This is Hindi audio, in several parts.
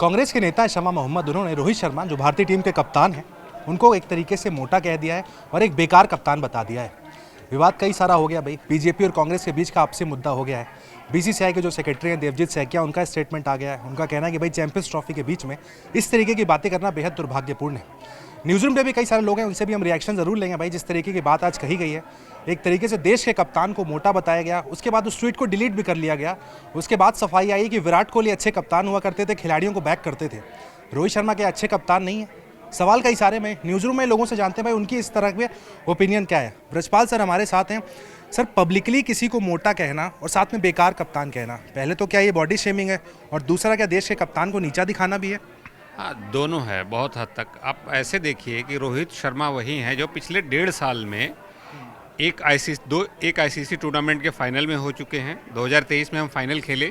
कांग्रेस के नेता शमा मोहम्मद, उन्होंने रोहित शर्मा जो भारतीय टीम के कप्तान हैं उनको एक तरीके से मोटा कह दिया है और एक बेकार कप्तान बता दिया है। विवाद कई सारा हो गया भाई, बीजेपी और कांग्रेस के बीच का आपसी मुद्दा हो गया है। बीसीसीआई के जो सेक्रेटरी हैं देवजीत सैकिया, उनका स्टेटमेंट आ गया है। उनका कहना है कि भाई चैंपियंस ट्रॉफी के बीच में इस तरीके की बातें करना बेहद दुर्भाग्यपूर्ण है। न्यूज़ रूम में भी कई सारे लोग हैं, उनसे भी हम रिएक्शन ज़रूर लेंगे भाई। जिस तरीके की बात आज कही गई है, एक तरीके से देश के कप्तान को मोटा बताया गया, उसके बाद उस ट्वीट को डिलीट भी कर लिया गया। उसके बाद सफाई आई कि विराट कोहली अच्छे कप्तान हुआ करते थे, खिलाड़ियों को बैक करते थे। रोहित शर्मा के अच्छे कप्तान नहीं है? सवाल कई सारे में न्यूज़ रूम में लोगों से जानते हैं भाई उनकी इस तरह के ओपिनियन क्या है। ब्रजपाल सर हमारे साथ हैं। सर, पब्लिकली किसी को मोटा कहना और साथ में बेकार कप्तान कहना, पहले तो क्या ये बॉडी शेमिंग है, और दूसरा क्या देश के कप्तान को नीचा दिखाना भी है? हाँ, दोनों है बहुत हद तक। आप ऐसे देखिए कि रोहित शर्मा वही हैं जो पिछले 1.5 साल में एक आईसीसी टूर्नामेंट के फाइनल में हो चुके हैं। 2023 में हम फाइनल खेले,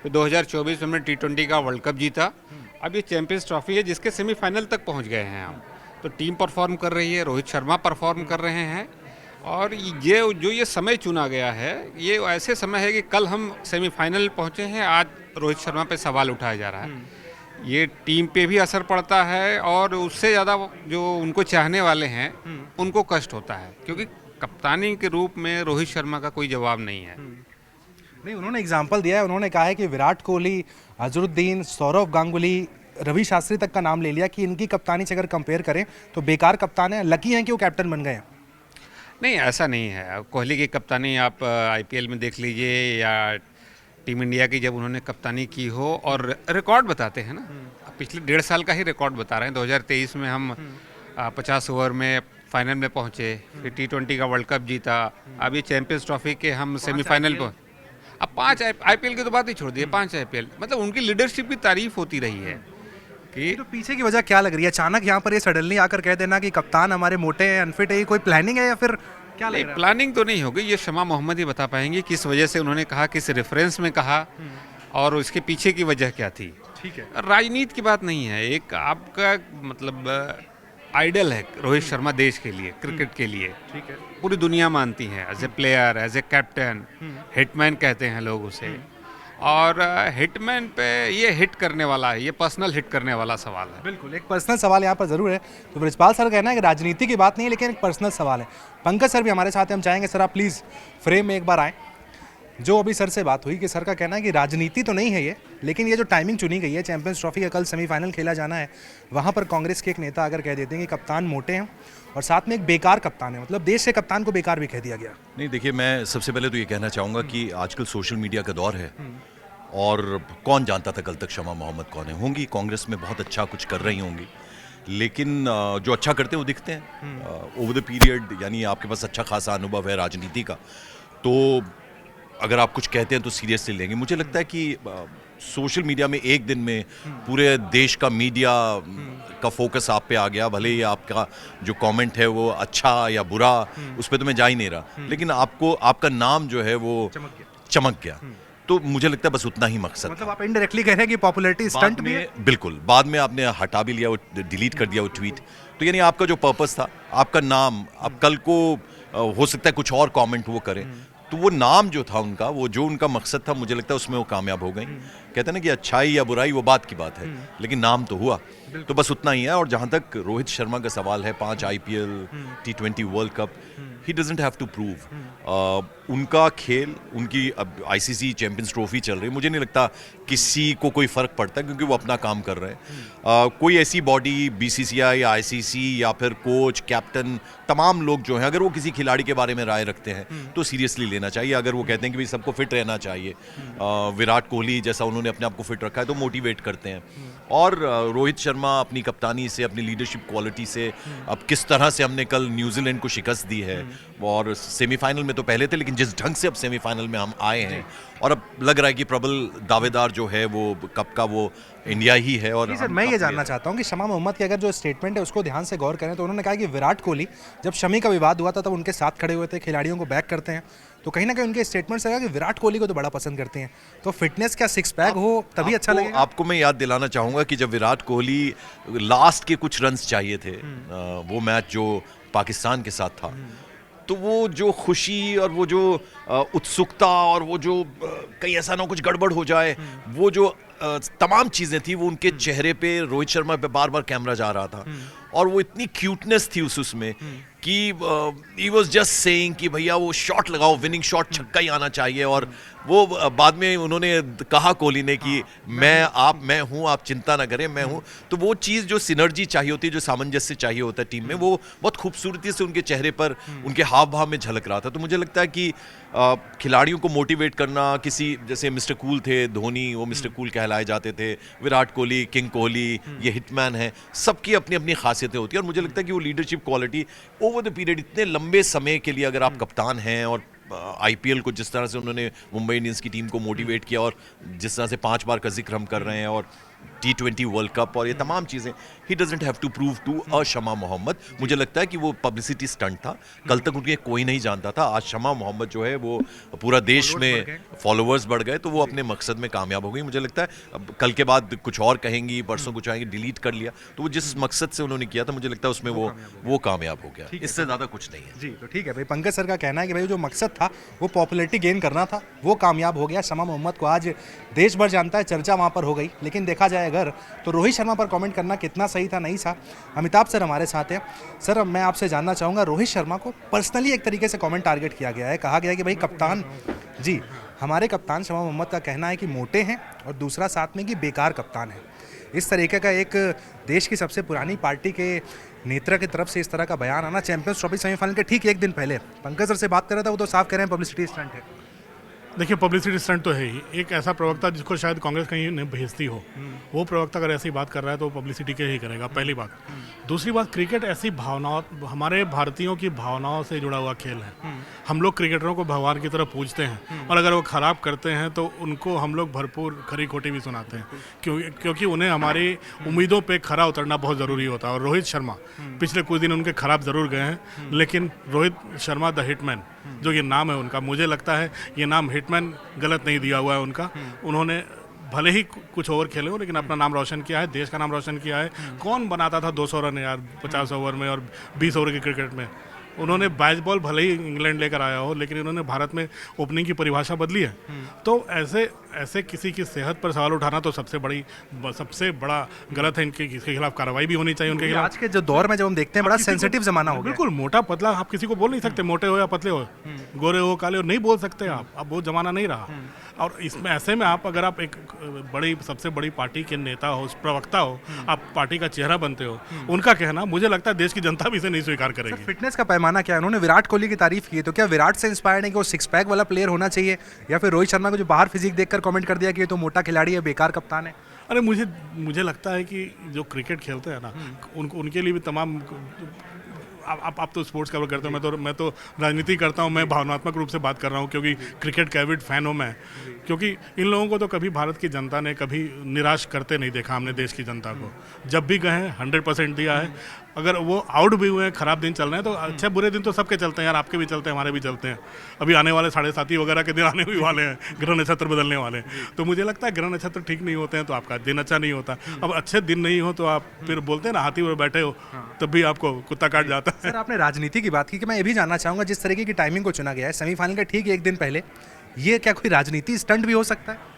फिर 2024 में हमने T20 का वर्ल्ड कप जीता। अब ये चैंपियंस ट्रॉफी है जिसके सेमीफाइनल तक पहुंच गए हैं हम। तो टीम परफॉर्म कर रही है, रोहित शर्मा परफॉर्म कर रहे हैं। और ये समय चुना गया है, ये ऐसे समय है कि कल हम सेमीफाइनल पहुंचे हैं, आज रोहित शर्मा पे सवाल उठाया जा रहा है। ये टीम पे भी असर पड़ता है और उससे ज़्यादा जो उनको चाहने वाले हैं उनको कष्ट होता है, क्योंकि कप्तानी के रूप में रोहित शर्मा का कोई जवाब नहीं है। नहीं, उन्होंने एग्जाम्पल दिया है। उन्होंने कहा है कि विराट कोहली, अजरुद्दीन, सौरव गांगुली, रवि शास्त्री तक का नाम ले लिया कि इनकी कप्तानी से अगर कंपेयर करें तो बेकार कप्तान है। लकी हैं कि वो कैप्टन बन गए हैं। नहीं, ऐसा नहीं है। कोहली की कप्तानी आप आईपीएल में देख लीजिए या टीम इंडिया की जब उन्होंने कप्तानी की हो, और रिकॉर्ड बताते हैं ना, पिछले 1.5 साल का ही रिकॉर्ड बता रहे हैं। 2023 में हम 50 ओवर में फाइनल में पहुंचे, फिर T20 का वर्ल्ड कप जीता। अब ये चैंपियंस ट्रॉफी के हम सेमीफाइनल पर, अब 5 आईपीएल की तो बात ही छोड़ दिए, 5 आईपीएल। मतलब उनकी लीडरशिप की तारीफ होती रही है कि तो पीछे की वजह क्या लग रही है? अचानक यहाँ पर ये सडनली आकर कह देना कि कप्तान हमारे मोटे हैं, अनफिट है, ये कोई प्लानिंग है या फिर क्या लग रहा है? प्लानिंग तो नहीं होगी, ये शमा मोहम्मद ही बता पाएंगे किस वजह से उन्होंने कहा, किस रेफरेंस में कहा और उसके पीछे की वजह क्या थी। ठीक है, राजनीति की बात नहीं है। एक आपका मतलब आइडल है रोहित शर्मा देश के लिए, क्रिकेट के लिए। ठीक है। पूरी दुनिया मानती है, as a player, as a captain, Hitman कहते हैं लोग उसे। और हिटमैन पे ये हिट करने वाला है, ये पर्सनल हिट करने वाला सवाल है। बिल्कुल, एक पर्सनल सवाल यहाँ पर ज़रूर है। तो ब्रजपाल सर कहना है कि राजनीति की बात नहीं है, लेकिन एक पर्सनल सवाल है। पंकज सर भी हमारे साथ हैं, हम चाहेंगे सर आप प्लीज़ फ्रेम में एक बार आएँ। जो अभी सर से बात हुई कि सर का कहना है कि राजनीति तो नहीं है ये, लेकिन ये जो टाइमिंग चुनी गई है, चैंपियंस ट्रॉफी का कल सेमीफाइनल खेला जाना है, वहाँ पर कांग्रेस के एक नेता अगर कह देते हैं कि कप्तान मोटे हैं और साथ में एक बेकार कप्तान है, मतलब देश के कप्तान को बेकार भी कह दिया गया। नहीं, देखिए, मैं सबसे पहले तो ये कहना चाहूँगा कि आजकल सोशल मीडिया का दौर है और कौन जानता था कल तक शमा मोहम्मद कौन है। होंगी कांग्रेस में बहुत अच्छा कुछ कर रही होंगी, लेकिन जो अच्छा करते हैं वो दिखते हैं ओवर द पीरियड। यानी आपके पास अच्छा खासा अनुभव है राजनीति का, तो अगर आप कुछ कहते हैं तो सीरियसली लेंगे। मुझे लगता है कि सोशल मीडिया में एक दिन में पूरे देश का मीडिया का फोकस आप पे आ गया। भले ही आपका जो कमेंट है वो अच्छा या बुरा, उस पर तो मैं जा ही नहीं रहा, लेकिन आपको आपका नाम जो है वो चमक गया। तो मुझे लगता है बस उतना ही मकसद। मतलब आप इनडायरेक्टली कह रहे हैं कि पॉपुलैरिटी स्टंट भी है? बिल्कुल, बाद में आपने हटा भी लिया, वो डिलीट कर दिया वो ट्वीट। तो यानी आपका जो पर्पस था, आपका नाम, अब कल को हो सकता है कुछ और कमेंट वो करें, तो वो नाम जो था उनका, वो जो उनका मकसद था, मुझे लगता है उसमें वो कामयाब हो गई। कहते हैं ना कि अच्छाई या बुराई वो बात की बात है, लेकिन नाम तो हुआ, तो बस उतना ही है। और जहां तक रोहित शर्मा का सवाल है, 5 IPL, T20 world cup, he doesn't have to prove. उनका खेल, उनकी अब आईसीसी चैंपियंस ट्रॉफी चल रही है, मुझे नहीं लगता किसी को कोई फर्क पड़ता, क्योंकि वो अपना काम कर रहे हैं। कोई ऐसी बॉडी, बीसीसीआई या आईसीसी या फिर कोच, कैप्टन, तमाम लोग जो हैं, अगर वो किसी खिलाड़ी के बारे में राय रखते हैं तो सीरियसली लेना चाहिए। अगर वो कहते हैं कि भाई सबको फिट रहना चाहिए, विराट कोहली जैसा उन्होंने अपने आप को फिट रखा है, तो मोटिवेट करते हैं। और रोहित शर्मा अपनी कप्तानी से, अपनी लीडरशिप क्वालिटी से, अब किस तरह से हमने कल न्यूजीलैंड को शिकस्त दी है, और सेमीफाइनल में तो पहले थे, लेकिन जिस ढंग से अब सेमीफाइनल में हम आए हैं, और अब लग रहा है कि प्रबल दावेदार जो है वो कप का वो इंडिया ही है। और सर, मैं ये जानना चाहता हूँ कि शमा मोहम्मद की अगर जो स्टेटमेंट है उसको ध्यान से गौर करें, तो उन्होंने कहा कि विराट कोहली जब शमी का विवाद हुआ था तब उनके साथ खड़े हुए थे, खिलाड़ियों को बैक करते हैं, तो कहीं ना कहीं उनके स्टेटमेंट से लगा कि विराट कोहली को तो बड़ा पसंद करते हैं। तो फिटनेस क्या सिक्स पैक हो तभी अच्छा लगेगा? आपको मैं याद दिलाना चाहूँगा कि जब विराट कोहली लास्ट के कुछ रन्स चाहिए थे, वो मैच जो पाकिस्तान के साथ था, तो वो जो खुशी और वो जो उत्सुकता और वो जो कहीं ऐसा ना कुछ गड़बड़ हो जाए, वो जो तमाम चीजें थी वो उनके चेहरे पे, रोहित शर्मा पे बार बार कैमरा जा रहा था और वो इतनी क्यूटनेस थी उसमें कि ही वाज जस्ट सेइंग कि भैया वो शॉट लगाओ, विनिंग शॉट, छक्का ही आना चाहिए। और वो बाद में उन्होंने कहा कोहली ने कि मैं हूं, आप चिंता ना करें, मैं हूं। तो वो चीज़ जो सिनर्जी चाहिए होती है, जो सामंजस्य चाहिए होता है टीम में, वो बहुत खूबसूरती से उनके चेहरे पर, उनके हाव भाव में झलक रहा था। तो मुझे लगता है कि खिलाड़ियों को मोटिवेट करना, किसी जैसे मिस्टर कूल थे धोनी, वो मिस्टर कूल कहलाए जाते थे, विराट कोहली, किंग कोहली, ये हिटमैन है, सबकी अपनी अपनी खासियतें होती है। और मुझे लगता है कि वो leadership quality over the period, इतने लंबे समय के लिए अगर आप कप्तान हैं और आईपीएल को जिस तरह से उन्होंने मुंबई इंडियंस की टीम को मोटिवेट किया और जिस तरह से 5 बार का जिक्र हम कर रहे हैं, और T20 वर्ल्ड कप और ये तमाम चीज़ें, he doesn't have to prove to a Shama Mohammad. मुझे लगता है कि वो पब्लिसिटी स्टंट था। कल तक उनके कोई नहीं जानता था, आज शमा मोहम्मद जो है वो पूरा देश में फॉलोअर्स बढ़ गए, तो वो अपने मकसद में कामयाब हो गई। मुझे लगता है अब कल के बाद कुछ और कहेंगी, परसों कुछ आएंगे, डिलीट कर लिया, तो वो जिस मकसद से उन्होंने किया था, मुझे लगता है उसमें वो कामयाब हो गया। इससे ज़्यादा कुछ नहीं है जी। तो ठीक है भाई, पंकज सर का कहना है कि भाई जो मकसद था वो पॉपुलैरिटी गेन करना था, वो कामयाब हो गया। शमा मोहम्मद को आज देश भर जानता है, चर्चा वहाँ पर हो गई। लेकिन देखा जाए अगर तो रोहित शर्मा पर कमेंट करना कितना सही था, नहीं था। अमिताभ सर हमारे साथ हैं। सर, मैं आपसे जानना चाहूँगा, रोहित शर्मा को पर्सनली एक तरीके से कमेंट टारगेट किया गया है। कहा गया है कि भाई कप्तान जी, हमारे कप्तान शमा मोहम्मद का कहना है कि मोटे हैं, और दूसरा साथ में कि बेकार कप्तान है। इस तरीके का एक देश की सबसे पुरानी पार्टी के नेता की तरफ से इस तरह का बयान आना चैंपियंस ट्रॉफी सेमीफाइनल के ठीक एक दिन पहले। पंकज सर से बात कर रहा था, वो तो साफ कह रहे हैं पब्लिसिटी स्टंट है। देखिए, पब्लिसिटी स्टंट तो है ही। एक ऐसा प्रवक्ता जिसको शायद कांग्रेस कहीं नहीं भेजती हो, वो प्रवक्ता अगर ऐसी बात कर रहा है तो पब्लिसिटी के ही करेगा, पहली बात। दूसरी बात, क्रिकेट ऐसी भावनाओं, हमारे भारतीयों की भावनाओं से जुड़ा हुआ खेल है। हम लोग क्रिकेटरों को भगवान की तरह पूजते हैं, और अगर वो ख़राब करते हैं तो उनको हम लोग भरपूर खरी खोटी भी सुनाते हैं, क्योंकि उन्हें हमारी उम्मीदों पर खरा उतरना बहुत ज़रूरी होता है। और रोहित शर्मा पिछले कुछ दिन उनके खराब ज़रूर गए हैं, लेकिन रोहित शर्मा द हिटमैन, जो ये नाम है उनका, मुझे लगता है ये नाम हिटमैन गलत नहीं दिया हुआ है उनका। उन्होंने भले ही कुछ ओवर खेले हो, लेकिन अपना नाम रोशन किया है, देश का नाम रोशन किया है। कौन बनाता था 200 रन यार 50 ओवर में और 20 ओवर के क्रिकेट में? उन्होंने 22 बॉल भले ही इंग्लैंड लेकर आया हो, लेकिन उन्होंने भारत में ओपनिंग की परिभाषा बदली है। तो ऐसे किसी की सेहत पर सवाल उठाना तो सबसे बड़ा गलत है। इसके खिलाफ कार्रवाई भी होनी चाहिए उनके खिलाफ। आज के जो दौर में जब हम देखते हैं, बड़ा सेंसिटिव जमाना हो गया। बिल्कुल, मोटा पतला आप किसी को बोल नहीं सकते, मोटे हो या पतले हो, गोरे हो काले हो, नहीं बोल सकते आप। अब वो जमाना नहीं रहा। और इसमें ऐसे में अगर आप एक सबसे बड़ी पार्टी के नेता हो, प्रवक्ता हो, आप पार्टी का चेहरा बनते हो, उनका कहना, मुझे लगता है देश की जनता भी इसे नहीं स्वीकार करेगी। फिटनेस का पैमाना क्या है? उन्होंने विराट कोहली की तारीफ की, तो क्या विराट से इंस्पायर्ड है कि वो 6 पैक वाला प्लेयर होना चाहिए, या फिर रोहित शर्मा को जो बाहर फिजिक देखकर कमेंट कर दिया कि ये तो मोटा खिलाड़ी है, बेकार कप्तान है? अरे मुझे लगता है कि जो क्रिकेट खेलते हैं ना, उनके लिए भी तमाम, आप तो स्पोर्ट्स कवर करते हो, मैं तो राजनीति करता हूँ। मैं भावनात्मक रूप से बात कर रहा हूँ, क्योंकि क्रिकेट का एविड फैन हूँ मैं। क्योंकि इन लोगों को तो कभी भारत की जनता ने कभी निराश करते नहीं देखा हमने देश की जनता को। जब भी गए हैं 100% दिया है। अगर वो आउट भी हुए हैं, खराब दिन चल रहे हैं, तो अच्छे बुरे दिन तो सबके चलते हैं यार, आपके भी चलते हैं, हमारे भी चलते हैं। अभी आने वाले 7.5 वगैरह के दिन आने भी वाले हैं, ग्रह नक्षत्र बदलने वाले हैं। तो मुझे लगता है ग्रह नक्षत्र ठीक नहीं होते हैं तो आपका दिन अच्छा नहीं होता। अब अच्छे दिन नहीं हो तो आप फिर बोलते हैं ना, हाथी पर बैठे हो तब भी आपको कुत्ता काट जाता है। सर, आपने राजनीति की बात की, कि मैं ये भी जानना चाहूँगा, जिस तरीके की टाइमिंग को चुना गया है सेमीफाइनल के ठीक एक दिन पहले, ये क्या कोई राजनीति स्टंट भी हो सकता है?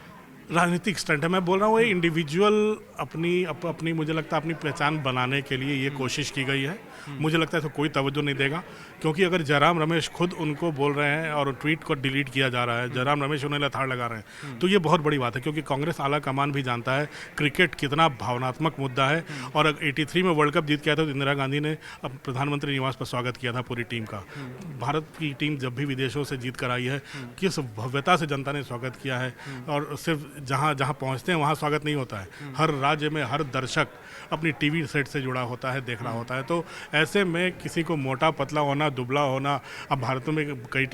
राजनीतिक स्टंट है, मैं बोल रहा हूँ। ये इंडिविजुअल अपनी मुझे लगता है अपनी पहचान बनाने के लिए ये कोशिश की गई है। मुझे लगता है तो कोई तवज्जो नहीं देगा, क्योंकि अगर जयराम रमेश खुद उनको बोल रहे हैं और ट्वीट को डिलीट किया जा रहा है, जयराम रमेश उन्हें लथाड़ लगा रहे हैं, तो ये बहुत बड़ी बात है। क्योंकि कांग्रेस आला कमान भी जानता है क्रिकेट कितना भावनात्मक मुद्दा है। और 83 में वर्ल्ड कप जीत के आया था तो इंदिरा गांधी ने प्रधानमंत्री निवास पर स्वागत किया था पूरी टीम का। भारत की टीम जब भी विदेशों से जीत कर आई है, किस भव्यता से जनता ने स्वागत किया है। और सिर्फ जहाँ पहुँचते हैं वहाँ स्वागत नहीं होता है, हर राज्य में हर दर्शक अपनी टीवी सेट से जुड़ा होता है, देख रहा होता है। तो ऐसे में किसी को मोटा पतला होना, दुबला होना, अब भारत में कई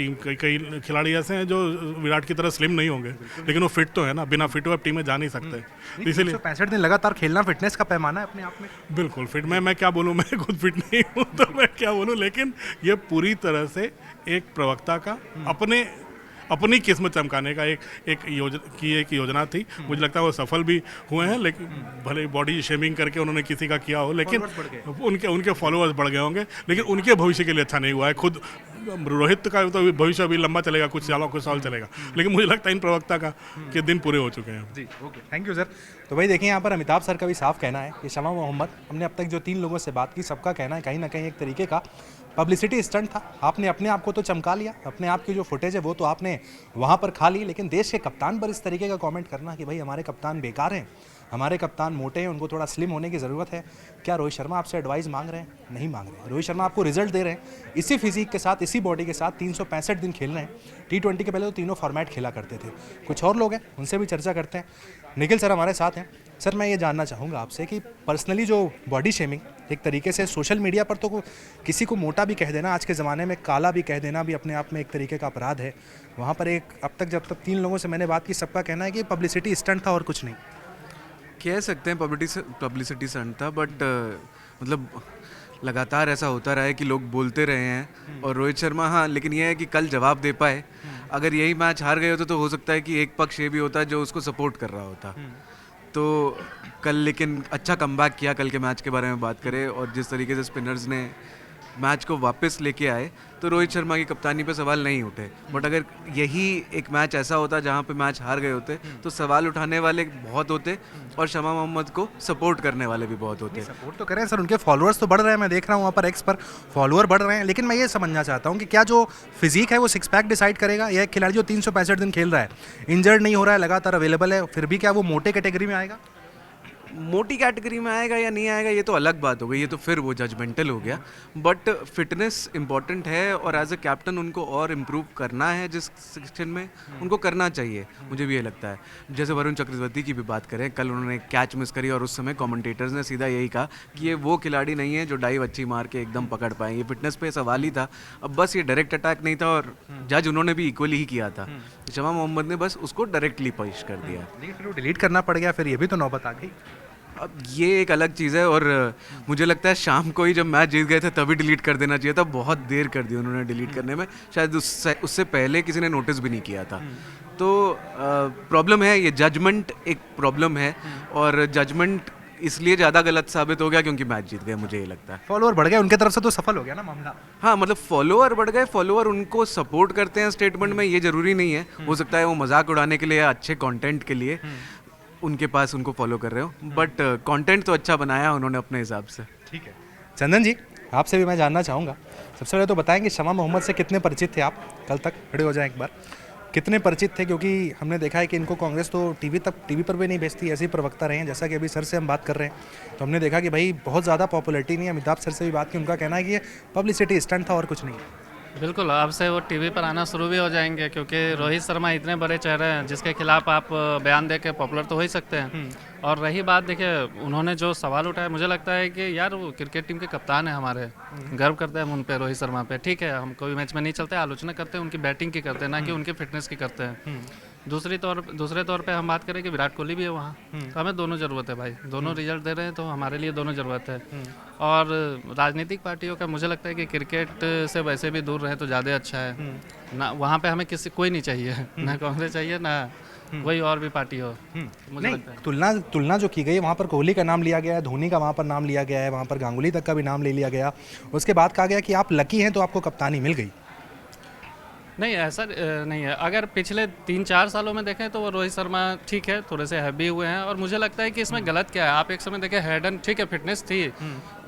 खिलाड़ी ऐसे हैं जो विराट की तरह स्लिम नहीं होंगे, लेकिन वो फिट तो है ना, बिना फिट हुए आप टीम में जा नहीं सकते। इसीलिए 65 दिन लगातार खेलना फिटनेस का पैमाना है अपने आप में। बिल्कुल फिट, मैं क्या बोलूँ, मैं खुद फिट नहीं हूँ तो मैं क्या बोलूँ, लेकिन ये पूरी तरह से एक प्रवक्ता का अपनी किस्मत चमकाने का एक योजना थी। मुझे लगता है वो सफल भी हुए हैं, लेकिन भले बॉडी शेमिंग करके उन्होंने किसी का किया हो, लेकिन उनके फॉलोअर्स बढ़ गए होंगे, लेकिन उनके भविष्य के लिए अच्छा नहीं हुआ है। खुद रोहित का तो भविष्य अभी लंबा चलेगा, कुछ साल चलेगा, लेकिन मुझे लगता है इन प्रवक्ता का कि दिन पूरे हो चुके हैं। जी, ओके, थैंक यू सर। तो भाई देखिए, यहाँ पर अमिताभ सर का भी साफ कहना है कि शमा मोहम्मद, हमने अब तक जो 3 लोगों से बात की, सबका कहना है कहीं ना कहीं एक तरीके का पब्लिसिटी स्टंट था। आपने अपने आप को तो चमका लिया, अपने आप की जो फुटेज है वो तो आपने वहाँ पर खा ली, लेकिन देश के कप्तान पर इस तरीके का कमेंट करना कि भाई हमारे कप्तान बेकार हैं, हमारे कप्तान मोटे हैं, उनको थोड़ा स्लिम होने की ज़रूरत है। क्या रोहित शर्मा आपसे एडवाइस मांग रहे हैं? नहीं मांग रहे हैं। रोहित शर्मा आपको रिजल्ट दे रहे हैं, इसी फिजिक के साथ, इसी बॉडी के साथ 365 दिन खेल रहे हैं। T20 के पहले तो तीनों फॉर्मेट खेला करते थे। कुछ और लोग हैं, उनसे भी चर्चा करते हैं। निखिल सर हमारे साथ हैं। सर मैं ये जानना चाहूँगा आपसे कि पर्सनली जो बॉडी शेमिंग एक तरीके से सोशल मीडिया पर, तो किसी को मोटा भी कह देना आज के ज़माने में, काला भी कह देना भी अपने आप में एक तरीके का अपराध है। वहाँ पर एक अब तक जब तक 3 लोगों से मैंने बात की, सबका कहना है कि पब्लिसिटी स्टंट था और कुछ नहीं। कह सकते हैं पब्लिसिटी स्टंट था, बट मतलब लगातार ऐसा होता रहा है कि लोग बोलते रहे हैं और रोहित शर्मा, हाँ, लेकिन ये है कि कल जवाब दे पाए। अगर यही मैच हार गए होते तो हो सकता है कि एक पक्ष ये भी होता जो उसको सपोर्ट कर रहा होता। तो कल लेकिन अच्छा कमबैक किया। कल के मैच के बारे में बात करें और जिस तरीके से स्पिनर्स ने मैच को वापस लेके आए, तो रोहित शर्मा की कप्तानी पे सवाल नहीं उठे। बट अगर यही एक मैच ऐसा होता जहाँ पे मैच हार गए होते तो सवाल उठाने वाले बहुत होते और शमा मोहम्मद को सपोर्ट करने वाले भी बहुत होते। सपोर्ट तो करें सर, उनके फॉलोअर्स तो बढ़ रहे हैं, मैं देख रहा हूँ वहाँ पर एक्स पर फॉलोअर बढ़ रहे हैं, लेकिन मैं ये समझना चाहता हूँ कि क्या जो फिजिक है वो सिक्स पैक डिसाइड करेगा, या एक खिलाड़ी जो 365 दिन खेल रहा है, इंजर्ड नहीं हो रहा है, लगातार अवेलेबल है, फिर भी क्या वो मोटे कैटेगरी में आएगा? मोटी कैटेगरी में आएगा या नहीं आएगा ये तो अलग बात हो गई, ये तो फिर वो जजमेंटल हो गया। बट फिटनेस इंपॉर्टेंट है और एज अ कैप्टन उनको और इम्प्रूव करना है, जिस सेक्शन में उनको करना चाहिए, मुझे भी ये लगता है। जैसे वरुण चक्रवर्ती की भी बात करें, कल उन्होंने कैच मिस करी और उस समय कमेंटेटर्स ने सीधा यही कहा कि ये वो खिलाड़ी नहीं है जो डाइव अच्छी मार के एकदम पकड़ पाए। ये फिटनेस पे सवाल ही था, अब बस ये डायरेक्ट अटैक नहीं था और जज उन्होंने भी इक्वली ही किया था। शमा मोहम्मद ने बस उसको डायरेक्टली पनिश कर दिया। लेकिन फिर वो डिलीट करना पड़ गया, फिर ये भी तो नौबत आ गई। अब ये एक अलग चीज़ है और मुझे लगता है शाम को ही जब मैच जीत गए थे तभी डिलीट कर देना चाहिए था। बहुत देर कर दी उन्होंने डिलीट करने में, शायद उससे पहले किसी ने नोटिस भी नहीं किया था। तो प्रॉब्लम है, ये जजमेंट एक प्रॉब्लम है और जजमेंट इसलिए ज़्यादा गलत साबित हो गया क्योंकि मैच जीत गए, मुझे ये लगता है। फॉलोअर बढ़ गए उनके तरफ से तो सफल हो गया ना मामला। हाँ, मतलब फॉलोअर बढ़ गए, फॉलोअर उनको सपोर्ट करते हैं स्टेटमेंट में, ये ज़रूरी नहीं है। हो सकता है वो मजाक उड़ाने के लिए या अच्छे कंटेंट के लिए उनके पास उनको फॉलो कर रहे हो, बट कंटेंट तो अच्छा बनाया उन्होंने अपने हिसाब से। ठीक है चंदन जी, आपसे भी मैं जानना चाहूँगा, सबसे पहले तो बताएंगे शमा मोहम्मद से कितने परिचित थे आप? कल तक खड़े हो जाएं एक बार, कितने परिचित थे? क्योंकि हमने देखा है कि इनको कांग्रेस तो टीवी पर भी नहीं भेजती, ऐसे ही प्रवक्ता रहे हैं। जैसा कि अभी सर से हम बात कर रहे हैं तो हमने देखा कि भाई बहुत ज़्यादा पॉपुलरिटी नहीं है। अमिताभ सर से भी बात की, उनका कहना है कि ये पब्लिसिटी स्टंट था और कुछ नहीं। बिल्कुल, अब से वो टीवी पर आना शुरू भी हो जाएंगे क्योंकि रोहित शर्मा इतने बड़े चेहरे हैं जिसके खिलाफ आप बयान दे के पॉपुलर तो हो ही सकते हैं। और रही बात, देखिए उन्होंने जो सवाल उठाया, मुझे लगता है कि यार वो क्रिकेट टीम के कप्तान है हमारे, गर्व करते हैं हम उन पे, रोहित शर्मा पे। ठीक है, हम कोई मैच में नहीं चलते, आलोचना करते हैं उनकी बैटिंग की करते हैं, ना कि उनकी फिटनेस की करते हैं। दूसरे तौर पे हम बात करें कि विराट कोहली भी है वहाँ, तो हमें दोनों ज़रूरत है भाई, दोनों रिजल्ट दे रहे हैं तो हमारे लिए दोनों ज़रूरत है। और राजनीतिक पार्टियों का मुझे लगता है कि क्रिकेट से वैसे भी दूर रहे तो ज़्यादा अच्छा है ना। वहाँ पे हमें कोई नहीं चाहिए, ना कांग्रेस चाहिए ना कोई और भी पार्टी हो। मुझे नहीं, लगता है तुलना जो की गई वहाँ पर कोहली का नाम लिया गया है, धोनी का वहाँ पर नाम लिया गया है, वहाँ पर गांगुली तक का भी नाम ले लिया गया। उसके बाद कहा गया कि आप लकी हैं तो आपको कप्तानी मिल गई। नहीं, ऐसा नहीं है। अगर पिछले 3-4 सालों में देखें तो वो रोहित शर्मा ठीक है, थोड़े से हैवी हुए हैं और मुझे लगता है कि इसमें गलत क्या है। आप एक समय देखें, हैडन ठीक है, फिटनेस थी,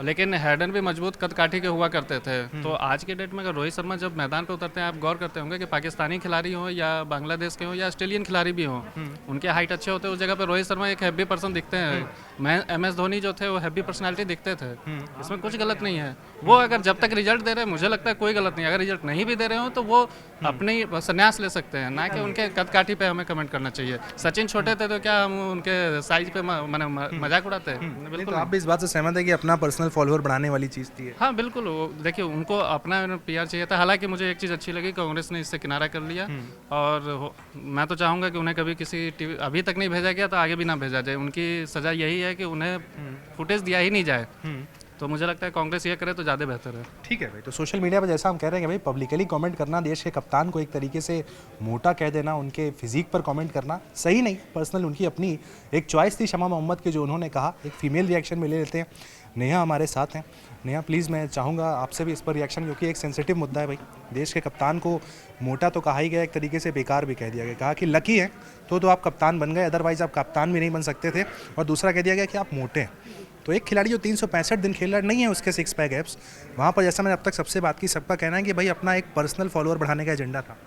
लेकिन हैडन भी मजबूत कदकाठी के हुआ करते थे। तो आज के डेट में अगर रोहित शर्मा जब मैदान पे उतरते हैं, आप गौर करते होंगे कि पाकिस्तानी खिलाड़ी हो या बांग्लादेश के हो या ऑस्ट्रेलियन खिलाड़ी भी हो, उनके हाइट अच्छे होते हैं, उस जगह पर रोहित शर्मा एक हैवी पर्सन दिखते हैं। MS धोनी जो थे वो हैवी पर्सनैलिटी दिखते थे। इसमें कुछ गलत नहीं है। वो अगर जब तक रिजल्ट दे रहे हैं, मुझे लगता है कोई गलत नहीं। अगर रिजल्ट नहीं भी दे रहे हो तो वो अपने संन्यास ले सकते हैं, ना कि उनके कदकाठी पे हमें कमेंट करना चाहिए। सचिन छोटे थे तो क्या हम उनके साइज पे मजाक उड़ाते हैं? बिल्कुल। तो आप भी इस बात से सहमत है कि अपना पर्सनल फॉलोअर बढ़ाने वाली चीज़ थी? हाँ बिल्कुल, देखिए उनको अपना PR चाहिए था। हालांकि मुझे एक चीज़ अच्छी लगी, कांग्रेस ने इससे किनारा कर लिया और मैं तो चाहूँगा कि उन्हें कभी किसी टीवी, अभी तक नहीं भेजा गया तो आगे भी ना भेजा जाए। उनकी सज़ा यही है कि उन्हें फुटेज दिया ही नहीं जाए। तो मुझे लगता है कांग्रेस ये करे तो ज़्यादा बेहतर है। ठीक है भाई, तो सोशल मीडिया पर जैसा हम कह रहे हैं कि भाई पब्लिकली कमेंट करना, देश के कप्तान को एक तरीके से मोटा कह देना, उनके फिजिक पर कमेंट करना सही नहीं। पर्सनल उनकी अपनी एक चॉइस थी शमा मोहम्मद की, जो उन्होंने कहा। एक फीमेल रिएक्शन में ले लेते हैं, नेहा हमारे साथ हैं। नेहा प्लीज़, मैं चाहूँगा आपसे भी इस पर रिएक्शन, क्योंकि एक सेंसिटिव मुद्दा है भाई। देश के कप्तान को मोटा तो कहा ही गया, एक तरीके से बेकार भी कह दिया गया। कहा कि लकी है तो आप कप्तान बन गए, अदरवाइज़ आप कप्तान भी नहीं बन सकते थे। और दूसरा कह दिया गया कि आप मोटे हैं। तो एक खिलाड़ी जो 365 दिन खेल रहा नहीं है उसके 6 पैक एब्स, वहाँ पर जैसा मैंने अब तक सबसे बात की, सबका कहना है कि भाई अपना एक पर्सनल फॉलोअर बढ़ाने का एजेंडा था।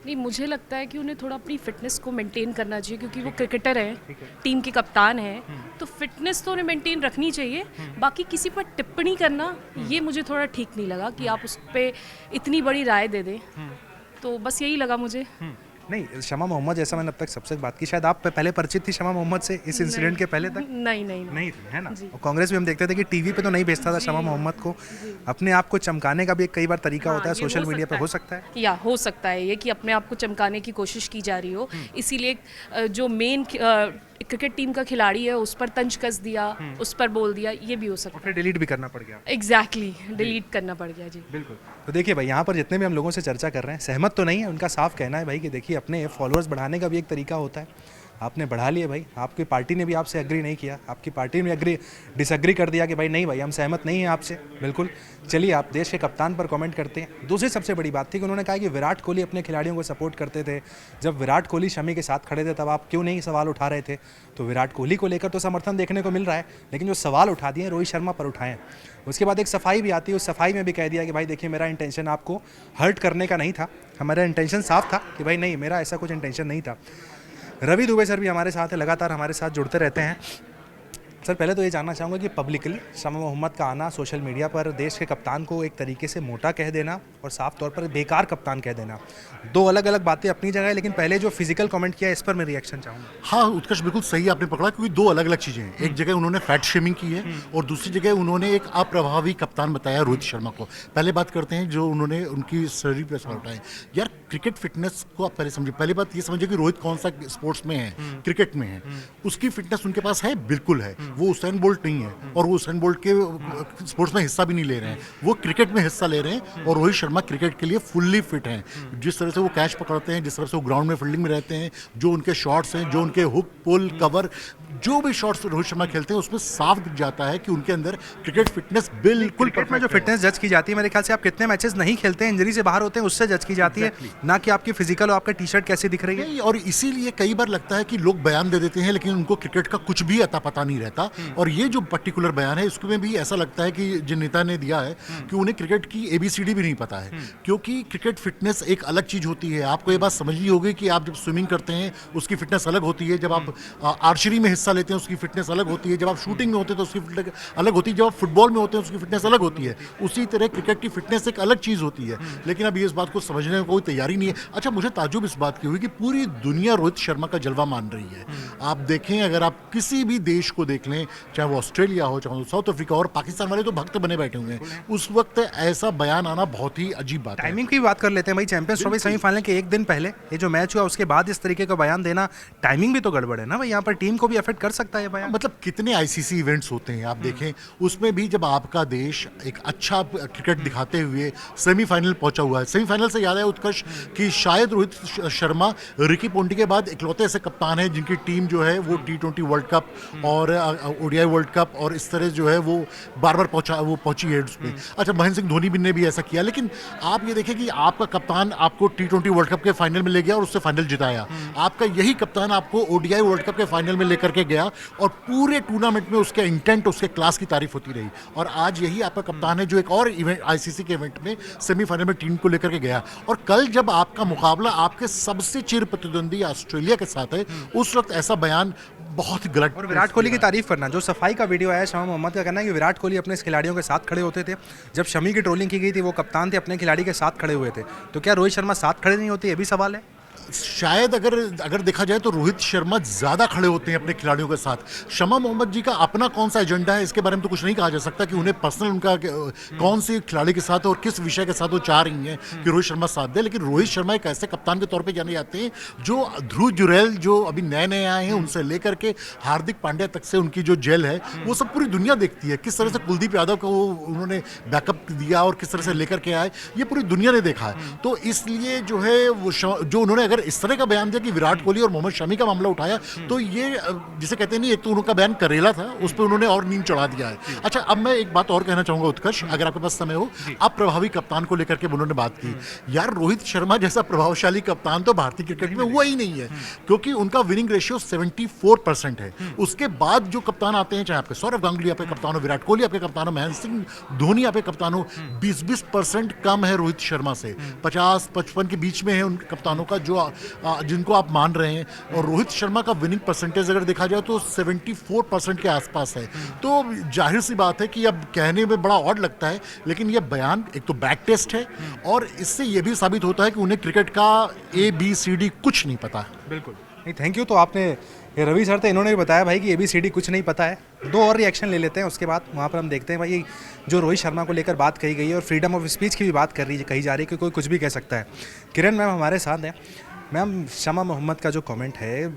नहीं, मुझे लगता है कि उन्हें थोड़ा अपनी फिटनेस को मेंटेन करना चाहिए, क्योंकि वो क्रिकेटर हैं, टीम के कप्तान हैं, तो फिटनेस तो उन्हें मेंटेन रखनी चाहिए। बाकी किसी पर टिप्पणी करना ये मुझे थोड़ा ठीक नहीं लगा कि आप उस पर इतनी बड़ी राय दे दें। तो बस यही लगा मुझे। नहीं, शमा मोहम्मद जैसा मैंने अब तक सबसे बात की, शायद आप पहले परिचित थी शमा मोहम्मद से इस इंसिडेंट के पहले तक? नहीं थी, है ना। और कांग्रेस में हम देखते थे कि टीवी पे तो नहीं भेजता था शमा मोहम्मद को, अपने आप को चमकाने का भी एक कई बार तरीका होता है सोशल मीडिया पे, हो सकता है या हो सकता है ये कि अपने आप को चमकाने की कोशिश की जा रही हो, इसीलिए जो मेन क्रिकेट टीम का खिलाड़ी है उस पर तंज कस दिया, उस पर बोल दिया, ये भी हो सकता है। फिर डिलीट भी करना पड़ गया। एग्जैक्टली, डिलीट करना पड़ गया जी। बिल्कुल। तो देखिए भाई, यहाँ पर जितने भी हम लोगों से चर्चा कर रहे हैं, सहमत तो नहीं है। उनका साफ कहना है भाई कि देखिए अपने फॉलोअर्स बढ़ाने का भी एक तरीका होता है। आपने बढ़ा लिए भाई, आपकी पार्टी ने भी आपसे एग्री नहीं किया, आपकी पार्टी ने डिसएग्री कर दिया कि भाई नहीं भाई, हम सहमत नहीं हैं आपसे। बिल्कुल, चलिए आप देश के कप्तान पर कमेंट करते हैं। दूसरी सबसे बड़ी बात थी कि उन्होंने कहा कि विराट कोहली अपने खिलाड़ियों को सपोर्ट करते थे। जब विराट कोहली शमी के साथ खड़े थे तब आप क्यों नहीं सवाल उठा रहे थे? तो विराट कोहली को लेकर तो समर्थन देखने को मिल रहा है, लेकिन जो सवाल उठा दिए रोहित शर्मा पर उठाएं। उसके बाद एक सफाई भी आती है, उस सफाई में भी कह दिया कि भाई देखिए मेरा इंटेंशन आपको हर्ट करने का नहीं था, हमारा इंटेंशन साफ था कि भाई नहीं, मेरा ऐसा कुछ इंटेंशन नहीं था। रवि दुबे सर भी हमारे साथ है, लगातार हमारे साथ जुड़ते रहते हैं। सर, पहले तो ये जानना चाहूँगा कि पब्लिकली शमा मोहम्मद का आना सोशल मीडिया पर, देश के कप्तान को एक तरीके से मोटा कह देना और साफ तौर पर बेकार कप्तान कह देना, दो अलग अलग बातें अपनी जगह है। लेकिन पहले जो फिजिकल कमेंट किया इस पर मैं रिएक्शन चाहूँगा। हाँ उत्कर्ष, बिल्कुल सही आपने पकड़ा, क्योंकि दो अलग अलग चीज़ें हैं। एक जगह उन्होंने फैट शेमिंग की है और दूसरी जगह उन्होंने एक अप्रभावी कप्तान बताया रोहित शर्मा को। पहले बात करते हैं जो उन्होंने उनकी शरीर पर सवाल उठाए। यार क्रिकेट फिटनेस को आप पहले समझिए। पहली बात ये समझिए कि रोहित कौन सा स्पोर्ट्स में है, क्रिकेट में है। उसकी फिटनेस उनके पास है, बिल्कुल है। वो उसेन बोल्ट नहीं है और वो उसेन बोल्ट के स्पोर्ट्स में हिस्सा भी नहीं ले रहे हैं, वो क्रिकेट में हिस्सा ले रहे हैं। और रोहित शर्मा क्रिकेट के लिए फुल्ली फिट हैं। जिस तरह से वो कैच पकड़ते हैं, जिस तरह से वो ग्राउंड में फील्डिंग में रहते हैं, जो उनके शॉट्स हैं, जो उनके हुक पुल कवर, जो भी शॉट्स रोहित शर्मा खेलते हैं उसमें साफ दिख जाता है कि उनके अंदर क्रिकेट फिटनेस बिल्कुल। क्रिकेट में जो फिटनेस जज की जाती है, मेरे ख्याल से आप कितने मैचेस नहीं खेलते हैं, इंजरी से बाहर होते हैं, उससे जज की जाती है, ना कि आपकी फिजिकल और आपका टी शर्ट कैसे दिख रही है। और इसीलिए कई बार लगता है कि लोग बयान दे देते हैं लेकिन उनको क्रिकेट का कुछ भी अता पता नहीं रहता। और ये जो पर्टिकुलर बयान है इसमें भी ऐसा लगता है कि जिन नेता ने दिया है कि उन्हें क्रिकेट की ABCD भी नहीं पता है, क्योंकि क्रिकेट फिटनेस एक अलग चीज होती है। आपको ये बात समझनी होगी कि आप जब स्विमिंग करते हैं उसकी फिटनेस अलग होती है, जब आप आर्चरी में हिस्सा लेते हैं उसकी फिटनेस अलग होती है, जब आप शूटिंग में होते हैं तो उसकी फिटनेस अलग होती है, जब आप फुटबॉल में होते हैं उसकी फिटनेस अलग होती है। उसी तरह क्रिकेट की फिटनेस एक अलग चीज होती है। लेकिन अब ये इस बात को समझने में कोई तैयारी नहीं है। अच्छा, मुझे ताज्जुब इस बात की हुई कि पूरी दुनिया रोहित शर्मा का जलवा मान रही है। आप देखें, अगर आप किसी भी देश को देख लें, चाहे वो ऑस्ट्रेलिया हो, चाहे वो साउथ अफ्रीका और पाकिस्तान वाले तो भक्त बने बैठे हुए हैं। उस वक्त ऐसा बयान आना बहुत ही अजीब बात है। टाइमिंग की बात कर लेते हैं भाई। चैंपियंस ट्रॉफी सेमीफाइनल के एक दिन पहले ये जो मैच हुआ उसके बाद इस तरीके का बयान देना, टाइमिंग भी तो गड़बड़ है ना भाई। यहाँ पर टीम को भी अफेक्ट कर सकता है बयान। मतलब कितने ICC इवेंट्स होते हैं आप देखें, उसमें भी जब आपका देश एक अच्छा क्रिकेट दिखाते हुए सेमीफाइनल पहुंचा हुआ है। सेमीफाइनल से याद है उत्कर्ष कि शायद रोहित शर्मा रिकी पोंटिंग के बाद इकलौते ऐसे कप्तान हैं जिनकी टीम जो है वो T20 वर्ल्ड कप और ODI वर्ल्ड कप और इस तरह जो है वो बार बार पहुंची है उसमें। अच्छा, महेंद्र सिंह धोनी भी ने भी ऐसा किया। लेकिन आप ये देखें कि आपका कप्तान आपको T20 वर्ल्ड कप के फाइनल में ले गया और उससे फाइनल जिताया। आपका यही कप्तान आपको ODI वर्ल्ड कप के फाइनल में लेकर के गया और पूरे टूर्नामेंट में उसके इंटेंट, उसके क्लास की तारीफ होती रही। और आज यही आपका कप्तान है जो एक और इवेंट ICC के इवेंट में सेमीफाइनल में टीम को लेकर के गया। और कल जब आपका मुकाबला आपके सबसे चिर प्रतिद्वंदी ऑस्ट्रेलिया के साथ है, उस वक्त ऐसा बयान बहुत गलत। और विराट कोहली की तारीफ करना, जो सफाई का वीडियो आया शमा मोहम्मद का कहना है कि विराट कोहली अपने खिलाड़ियों के साथ खड़े होते थे। जब शमी की ट्रोलिंग की गई थी वो कप्तान थे, अपने खिलाड़ी के साथ खड़े हुए थे। तो क्या रोहित शर्मा साथ खड़े नहीं होते, ये भी सवाल है। शायद अगर देखा जाए तो रोहित शर्मा ज़्यादा खड़े होते हैं अपने खिलाड़ियों के साथ। शमा मोहम्मद जी का अपना कौन सा एजेंडा है इसके बारे में तो कुछ नहीं कहा जा सकता कि उन्हें पर्सनल उनका कौन सी खिलाड़ी के साथ और किस विषय के साथ वो चाह रही हैं कि रोहित शर्मा साथ दे। लेकिन रोहित शर्मा एक ऐसे कप्तान के तौर पर जाने जाते हैं जो ध्रुव जुरैल जो अभी नए नए आए हैं उनसे लेकर के हार्दिक पांड्या तक से उनकी जो जेल है वो सब पूरी दुनिया देखती है। किस तरह से कुलदीप यादव को उन्होंने बैकअप दिया और किस तरह से लेकर के आए ये पूरी दुनिया ने देखा है। तो इसलिए जो है वो जो उन्होंने अगर इस तरह का बयान दिया कि विराट कोहली और मोहम्मद शमी का मामला उठाया तो ये जिसे कहते हैं नहीं, एक तो उनका बयान करेला था, उस पर उन्होंने और नींद चढ़ा दिया है। अच्छा, अब मैं एक बात और कहना चाहूंगा उत्कर्ष, अगर आपके पास समय हो। अब प्रभावी कप्तान को लेकर के उन्होंने बात की। यार रोहित शर्मा जैसा प्रभावशाली कप्तान तो भारतीय क्रिकेट में हुआ ही नहीं है, क्योंकि उनका विनिंग रेशियो 74% है। उसके बाद जो कप्तान आते हैं, चाहे आपके सौरव गांगुली आपके कप्तान हो, विराट कोहली आपके कप्तान हो, महेंद्र सिंह धोनी आपके कप्तान हो, 20% कम है रोहित शर्मा से। 50-55 के बीच में है उन कप्तानों का जो जिनको आप मान रहे हैं। और रोहित शर्मा का विनिंग परसेंटेज अगर देखा जाए तो 74% के आसपास है। तो जाहिर सी बात है कि अब कहने में बड़ा ऑड लगता है, लेकिन यह बयान एक तो बैक टेस्ट है और इससे यह भी साबित होता है कि उन्हें क्रिकेट का ABCD कुछ नहीं पता है। बिल्कुल नहीं, थैंक यू। तो आपने ये रवि सर थे, इन्होंने भी बताया भाई कि ABCD कुछ नहीं पता है। दो और रिएक्शन ले लेते हैं, उसके बाद वहाँ पर हम देखते हैं भाई जो रोहित शर्मा को लेकर बात कही गई है और फ्रीडम ऑफ स्पीच की भी बात कही जा रही है कि कोई कुछ भी कह सकता है। किरण मैम हमारे साथ हैं। मैम, शमा मोहम्मद का जो कमेंट है,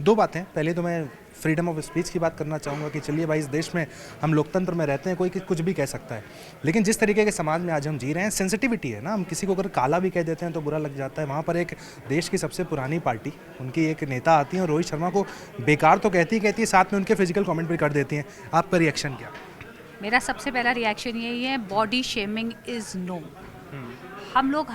दो बातें। पहले तो मैं फ्रीडम ऑफ स्पीच की बात करना चाहूँगा कि चलिए भाई, इस देश में हम लोकतंत्र में रहते हैं, कोई कुछ भी कह सकता है, लेकिन जिस तरीके के समाज में आज हम जी रहे हैं, सेंसिटिविटी है ना, हम किसी को अगर काला भी कह देते हैं तो बुरा लग जाता है। वहाँ पर एक देश की सबसे पुरानी पार्टी, उनकी एक नेता आती है और रोहित शर्मा को बेकार तो कहती है, साथ में उनके फिजिकल कमेंट भी कर देती हैं। आपका रिएक्शन क्या? मेरा सबसे पहला रिएक्शन यही है, बॉडी शेमिंग इज़ नो। हम लोग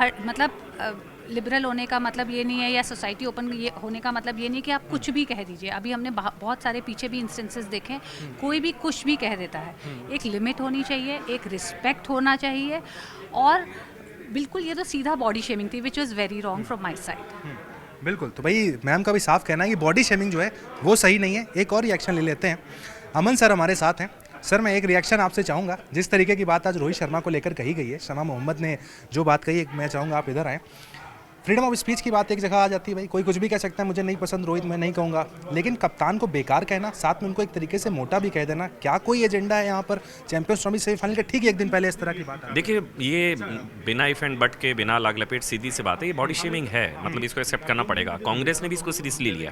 लिबरल होने का मतलब ये नहीं है, या सोसाइटी ओपन होने का मतलब ये नहीं कि आप कुछ भी कह दीजिए। अभी हमने बहुत सारे पीछे भी इंस्टेंसेस देखे, कोई भी कुछ भी कह देता है। एक लिमिट होनी चाहिए, एक रिस्पेक्ट होना चाहिए, और बिल्कुल ये तो सीधा बॉडी शेमिंग थी, which was very wrong from my side. बिल्कुल, तो भाई मैम का भी साफ कहना है कि बॉडी शेमिंग जो है वो सही नहीं है। एक और रिएक्शन ले लेते हैं। अमन सर हमारे साथ हैं। सर, मैं एक रिएक्शन आपसे चाहूँगा। जिस तरीके की बात आज रोहित शर्मा को लेकर कही गई है, शमा मोहम्मद ने जो बात कही है, मैं चाहूँगा आप इधर आएँ। फ्रीडम ऑफ स्पीच की बात एक जगह आ जाती है भाई, कोई कुछ भी कह सकता है, मुझे नहीं पसंद रोहित, मैं नहीं कहूँगा, लेकिन कप्तान को बेकार कहना, साथ में उनको एक तरीके से मोटा भी कह देना, क्या कोई एजेंडा है यहाँ पर? चैंपियंस ट्रॉफी सेमीफाइनल के ठीक एक दिन पहले इस तरह की बात है। देखिए, ये बिना इफ एंड बट के, बिना लाग लपेट, सीधी सी बात है, ये बॉडी शेमिंग है। मतलब इसको एक्सेप्ट करना पड़ेगा। कांग्रेस ने भी इसको सीरियसली लिया।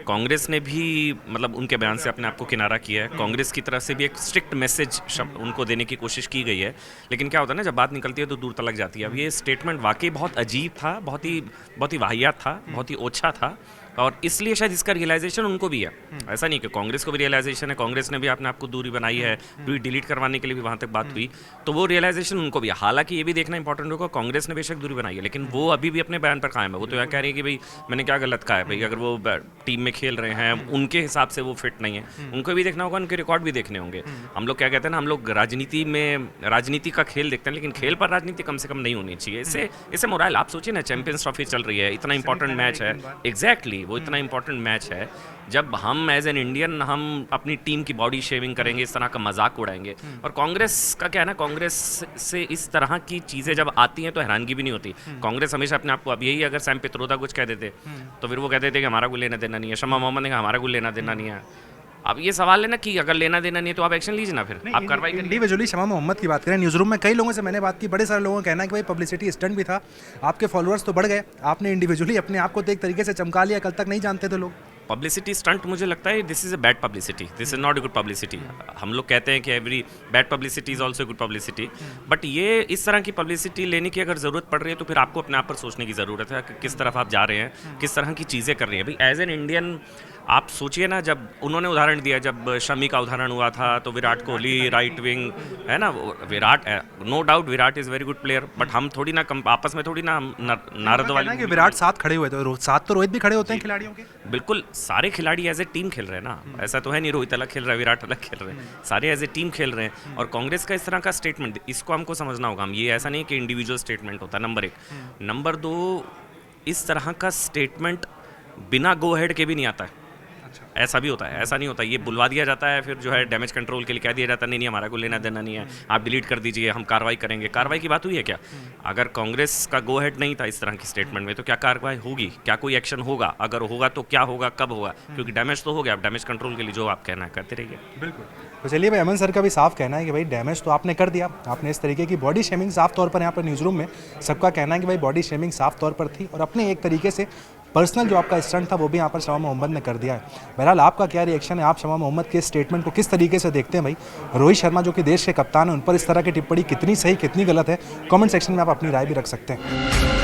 कांग्रेस ने भी मतलब उनके बयान से अपने आप को किनारा किया है। कांग्रेस की तरफ से भी एक स्ट्रिक्ट मैसेज उनको देने की कोशिश की गई है, लेकिन क्या होता है ना, जब बात निकलती है तो दूर तलक जाती है। अब ये स्टेटमेंट वाकई बहुत अजीब था, बहुत ही वाहियात था, बहुत ही ओछा था, और इसलिए शायद इसका रियलाइजेशन उनको भी है। ऐसा नहीं कि कांग्रेस को भी रियलाइजेशन है, कांग्रेस ने भी अपने आप को दूरी बनाई है, ट्वीट डिलीट करवाने के लिए भी वहाँ तक बात हुई, तो वो रियलाइजेशन उनको भी है। हालांकि ये भी देखना इंपॉर्टेंट होगा, कांग्रेस ने बेशक दूरी बनाई है, लेकिन वो अभी भी अपने बयान पर कायम है। वो तो यह कह रही है कि भाई मैंने क्या गलत कहा है, भाई अगर वो टीम में खेल रहे हैं, उनके हिसाब से वो फिट नहीं है, उनको भी देखना होगा, उनके रिकॉर्ड भी देखने होंगे। हम लोग क्या कहते हैं ना, हम लोग राजनीति का खेल देखते हैं, लेकिन खेल पर राजनीति कम से कम नहीं होनी चाहिए। इससे मोराल, आप सोचिए ना, चैंपियंस ट्रॉफी चल रही है, इतना इंपॉर्टेंट मैच है, एग्जैक्टली वो इतना इंपॉर्टेंट मैच है, जब हम एज एन इंडियन हम अपनी टीम की बॉडी शेविंग करेंगे, इस तरह का मजाक उड़ाएंगे। और कांग्रेस का क्या है ना, कांग्रेस से इस तरह की चीज़ें जब आती हैं तो हैरानगी भी नहीं होती। कांग्रेस हमेशा अपने आप को, अब यही अगर सैम पित्रोदा कुछ कह देते तो फिर वो कह देते कि हमारा कोई लेना देना नहीं है, शमा मोहम्मद ने कहा हमारा कोई लेना देना नहीं है। अब ये सवाल है ना कि अगर लेना देना नहीं है तो आप एक्शन लीजिए ना, फिर आप कार्रवाई करिए। इंडिविजुअली शमा मोहम्मद की बात करें, न्यूज़ रूम में कई लोगों से मैंने बात की, बड़े सारे लोगों का कहना है कि भाई पब्लिसिटी स्टंट भी था, आपके फॉलोअर्स तो बढ़ गए, आपने इंडिविजुअली अपने आप को तो एक तरीके से चमका लिया, कल तक नहीं जानते थे लोग। पब्लिसिटी स्टंट मुझे लगता है this is a bad publicity, this is not a good publicity. हम लोग कहते हैं कि every bad publicity is also good publicity, but ये इस तरह की पब्लिसिटी लेने की अगर ज़रूरत पड़ रही है तो फिर आपको अपने आप पर सोचने की ज़रूरत है कि किस तरफ आप जा रहे हैं, किस तरह की चीज़ें कर रही हैं। भाई एज एन इंडियन आप सोचिए ना, जब उन्होंने उदाहरण दिया, जब शमी का उदाहरण हुआ था तो विराट कोहली राइट विंग है ना, Virat no doubt Virat is very good player, but हम थोड़ी ना आपस में थोड़ी ना नारद वाली कि विराट साथ खड़े हुए थे, साथ तो रोहित भी खड़े होते हैं खिलाड़ियों के। बिल्कुल, सारे खिलाड़ी एज ए टीम खेल रहे हैं ना, ऐसा तो है नहीं रोहित अलग खेल रहा है विराट अलग खेल रहे हैं, सारे एज ए टीम खेल रहे हैं। और कांग्रेस का इस तरह का स्टेटमेंट, इसको हमको समझना होगा। हम ये ऐसा नहीं कि इंडिविजुअल स्टेटमेंट होता है, नंबर एक। नंबर दो, इस तरह का स्टेटमेंट बिना गो हेड के भी नहीं आता है। ऐसा भी होता है, ऐसा नहीं होता, ये बुलवा दिया जाता है, फिर जो है डैमेज कंट्रोल के लिए कह दिया जाता है नहीं नहीं हमारा कोई लेना देना नहीं है, आप डिलीट कर दीजिए, हम कार्रवाई करेंगे। कार्रवाई की बात हुई है क्या? अगर कांग्रेस का गो हेड नहीं था इस तरह की स्टेटमेंट में तो क्या कार्रवाई होगी, क्या कोई एक्शन होगा? अगर होगा तो क्या होगा, कब होगा? क्योंकि डैमेज तो हो गया, आप डैमेज कंट्रोल के लिए जो आप कहना है करते रहिए। बिल्कुल। तो चलिए भाई, अमन सर का भी साफ कहना है कि भाई डैमेज तो आपने कर दिया, आपने इस तरीके की बॉडी शेमिंग साफ तौर पर यहाँ पर न्यूज़ रूम में सबका कहना है कि भाई बॉडी शेमिंग साफ तौर पर थी और अपने एक तरीके से पर्सनल जो आपका स्टंट था वो भी यहाँ पर शमा मोहम्मद ने कर दिया है। बहरहाल आपका क्या रिएक्शन है, आप शमा मोहम्मद के स्टेटमेंट को किस तरीके से देखते हैं भाई? रोहित शर्मा जो कि देश के कप्तान हैं उन पर इस तरह की टिप्पणी कितनी सही कितनी गलत है, कमेंट सेक्शन में आप अपनी राय भी रख सकते हैं।